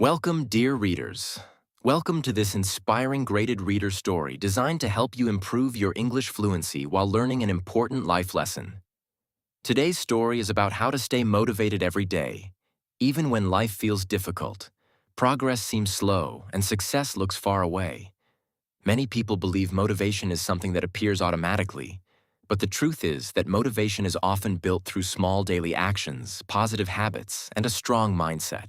Welcome, dear readers. Welcome to this inspiring graded reader story designed to help you improve your English fluency while learning an important life lesson. Today's story is about how to stay motivated every day, even when life feels difficult. Progress seems slow and success looks far away. Many people believe motivation is something that appears automatically, but the truth is that motivation is often built through small daily actions, positive habits, and a strong mindset.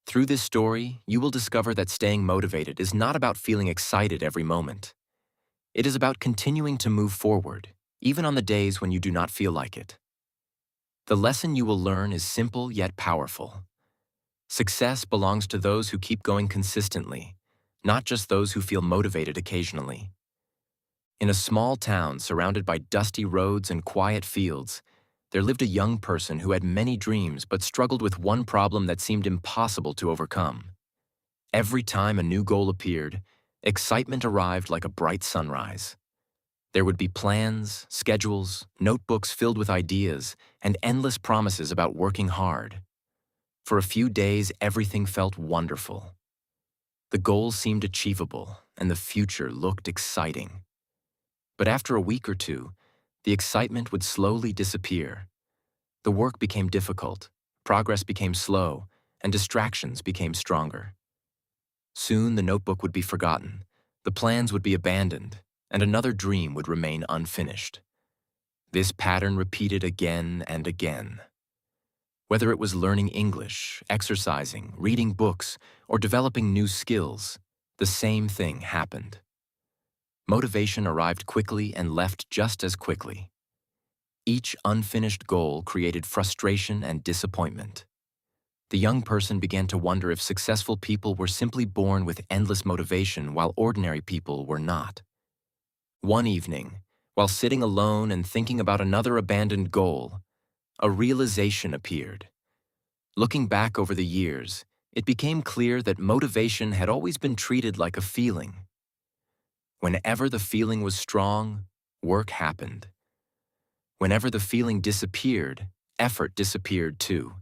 Through this story, you will discover that staying motivated is not about feeling excited every moment. It is about continuing to move forward, even on the days when you do not feel like it. The lesson you will learn is simple yet powerful. Success belongs to those who keep going consistently, not just those who feel motivated occasionally. In a small town surrounded by dusty roads and quiet fields, there lived a young person who had many dreams but struggled with one problem that seemed impossible to overcome. Every time a new goal appeared, excitement arrived like a bright sunrise. There would be plans, schedules, notebooks filled with ideas, and endless promises about working hard. For a few days, everything felt wonderful. The goals seemed achievable, and the future looked exciting. But after a week or two, the excitement would slowly disappear. The work became difficult, progress became slow, and distractions became stronger. Soon the notebook would be forgotten, the plans would be abandoned, and another dream would remain unfinished. This pattern repeated again and again. Whether it was learning English, exercising, reading books, or developing new skills, the same thing happened. Motivation arrived quickly and left just as quickly. Each unfinished goal created frustration and disappointment. The young person began to wonder if successful people were simply born with endless motivation while ordinary people were not. One evening, while sitting alone and thinking about another abandoned goal, a realization appeared. Looking back over the years, it became clear that motivation had always been treated like a feeling. Whenever the feeling was strong, work happened. Whenever the feeling disappeared, effort disappeared too.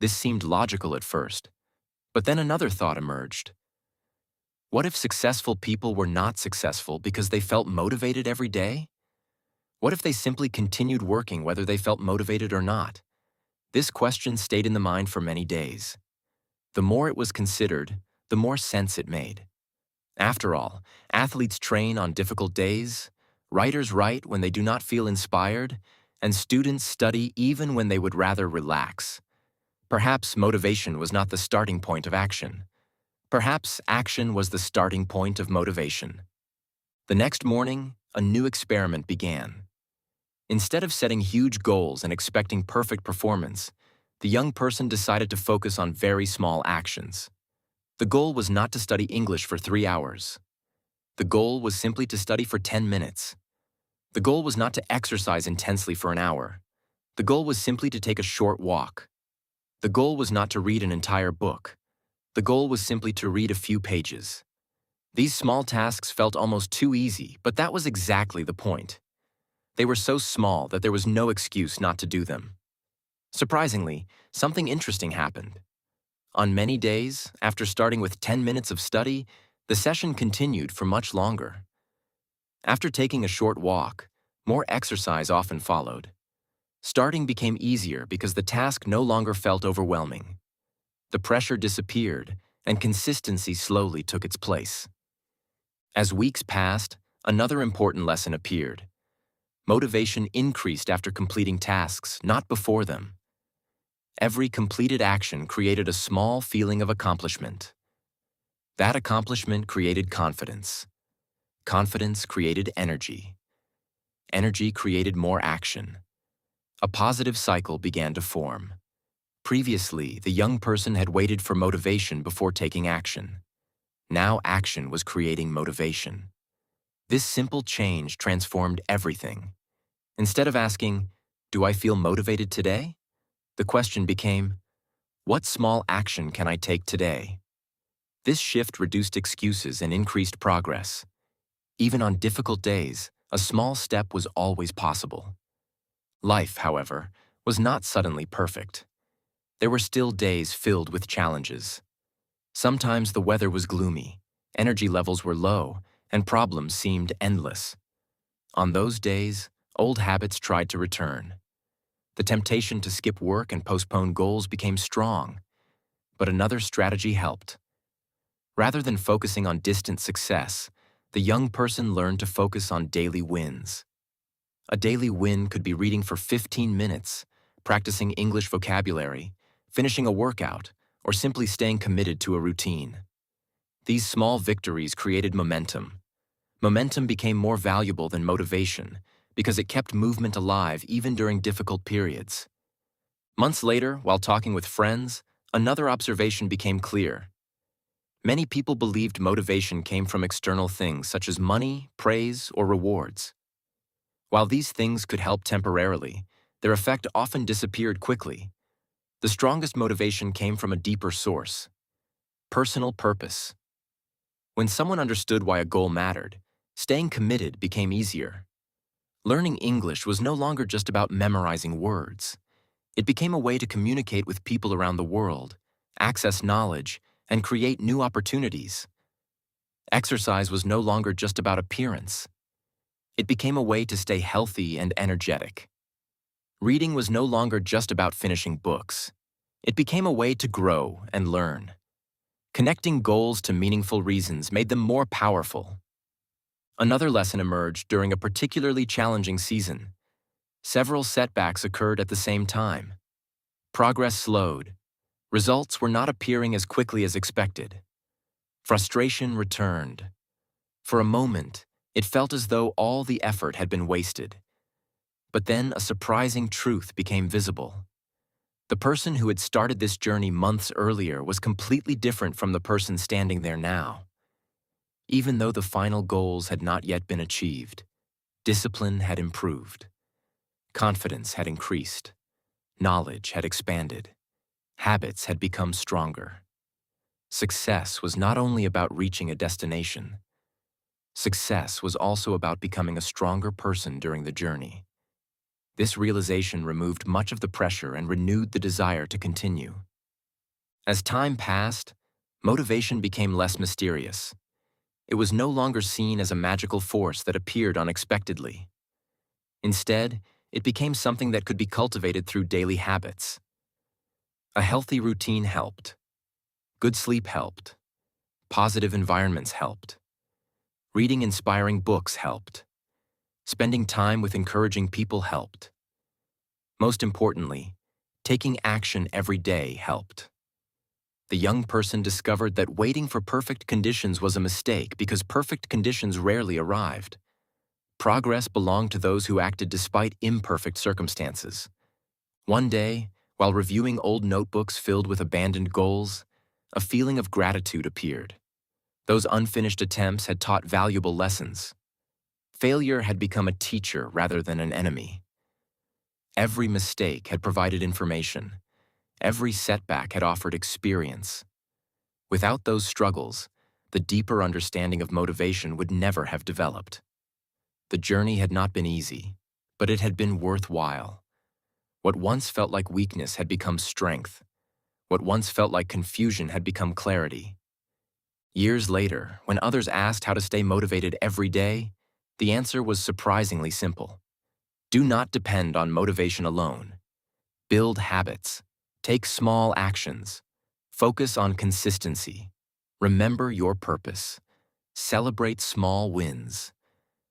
This seemed logical at first, but then another thought emerged. What if successful people were not successful because they felt motivated every day? What if they simply continued working whether they felt motivated or not? This question stayed in the mind for many days. The more it was considered, the more sense it made. After all, athletes train on difficult days, writers write when they do not feel inspired, and students study even when they would rather relax. Perhaps motivation was not the starting point of action. Perhaps action was the starting point of motivation. The next morning, a new experiment began. Instead of setting huge goals and expecting perfect performance, the young person decided to focus on very small actions. The goal was not to study English for 3 hours. The goal was simply to study for 10 minutes. The goal was not to exercise intensely for an hour. The goal was simply to take a short walk. The goal was not to read an entire book. The goal was simply to read a few pages. These small tasks felt almost too easy, but that was exactly the point. They were so small that there was no excuse not to do them. Surprisingly, something interesting happened. On many days, after starting with 10 minutes of study, the session continued for much longer. After taking a short walk, more exercise often followed. Starting became easier because the task no longer felt overwhelming. The pressure disappeared, and consistency slowly took its place. As weeks passed, another important lesson appeared. Motivation increased after completing tasks, not before them. Every completed action created a small feeling of accomplishment. That accomplishment created confidence. Confidence created energy. Energy created more action. A positive cycle began to form. Previously, the young person had waited for motivation before taking action. Now action was creating motivation. This simple change transformed everything. Instead of asking, "Do I feel motivated today?" the question became, "What small action can I take today?" This shift reduced excuses and increased progress. Even on difficult days, a small step was always possible. Life, however, was not suddenly perfect. There were still days filled with challenges. Sometimes the weather was gloomy, energy levels were low, and problems seemed endless. On those days, old habits tried to return. The temptation to skip work and postpone goals became strong, but another strategy helped. Rather than focusing on distant success, the young person learned to focus on daily wins. A daily win could be reading for 15 minutes, practicing English vocabulary, finishing a workout, or simply staying committed to a routine. These small victories created momentum. Momentum became more valuable than motivation because it kept movement alive even during difficult periods. Months later, while talking with friends, another observation became clear. Many people believed motivation came from external things such as money, praise, or rewards. While these things could help temporarily, their effect often disappeared quickly. The strongest motivation came from a deeper source: personal purpose. When someone understood why a goal mattered, staying committed became easier. Learning English was no longer just about memorizing words. It became a way to communicate with people around the world, access knowledge, and create new opportunities. Exercise was no longer just about appearance. It became a way to stay healthy and energetic. Reading was no longer just about finishing books. It became a way to grow and learn. Connecting goals to meaningful reasons made them more powerful. Another lesson emerged during a particularly challenging season. Several setbacks occurred at the same time. Progress slowed. Results were not appearing as quickly as expected. Frustration returned. For a moment, it felt as though all the effort had been wasted. But then a surprising truth became visible. The person who had started this journey months earlier was completely different from the person standing there now. Even though the final goals had not yet been achieved, discipline had improved. Confidence had increased. Knowledge had expanded. Habits had become stronger. Success was not only about reaching a destination. Success was also about becoming a stronger person during the journey. This realization removed much of the pressure and renewed the desire to continue. As time passed, motivation became less mysterious. It was no longer seen as a magical force that appeared unexpectedly. Instead, it became something that could be cultivated through daily habits. A healthy routine helped. Good sleep helped. Positive environments helped. Reading inspiring books helped. Spending time with encouraging people helped. Most importantly, taking action every day helped. The young person discovered that waiting for perfect conditions was a mistake because perfect conditions rarely arrived. Progress belonged to those who acted despite imperfect circumstances. One day, while reviewing old notebooks filled with abandoned goals, a feeling of gratitude appeared. Those unfinished attempts had taught valuable lessons. Failure had become a teacher rather than an enemy. Every mistake had provided information. Every setback had offered experience. Without those struggles, the deeper understanding of motivation would never have developed. The journey had not been easy, but it had been worthwhile. What once felt like weakness had become strength. What once felt like confusion had become clarity. Years later, when others asked how to stay motivated every day, the answer was surprisingly simple. Do not depend on motivation alone. Build habits. Take small actions. Focus on consistency. Remember your purpose. Celebrate small wins.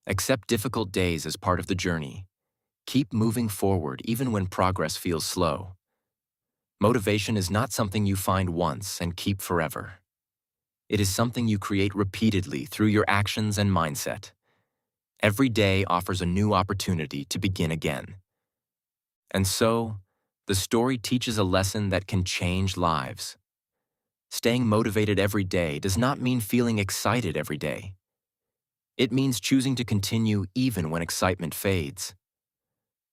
Accept difficult days as part of the journey. Keep moving forward even when progress feels slow. Motivation is not something you find once and keep forever. It is something you create repeatedly through your actions and mindset. Every day offers a new opportunity to begin again. And so, the story teaches a lesson that can change lives. Staying motivated every day does not mean feeling excited every day. It means choosing to continue even when excitement fades.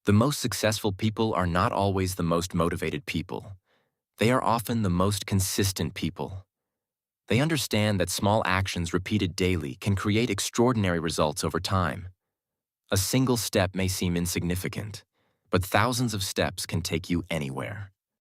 The most successful people are not always the most motivated people. They are often the most consistent people. They understand that small actions repeated daily can create extraordinary results over time. A single step may seem insignificant, but thousands of steps can take you anywhere.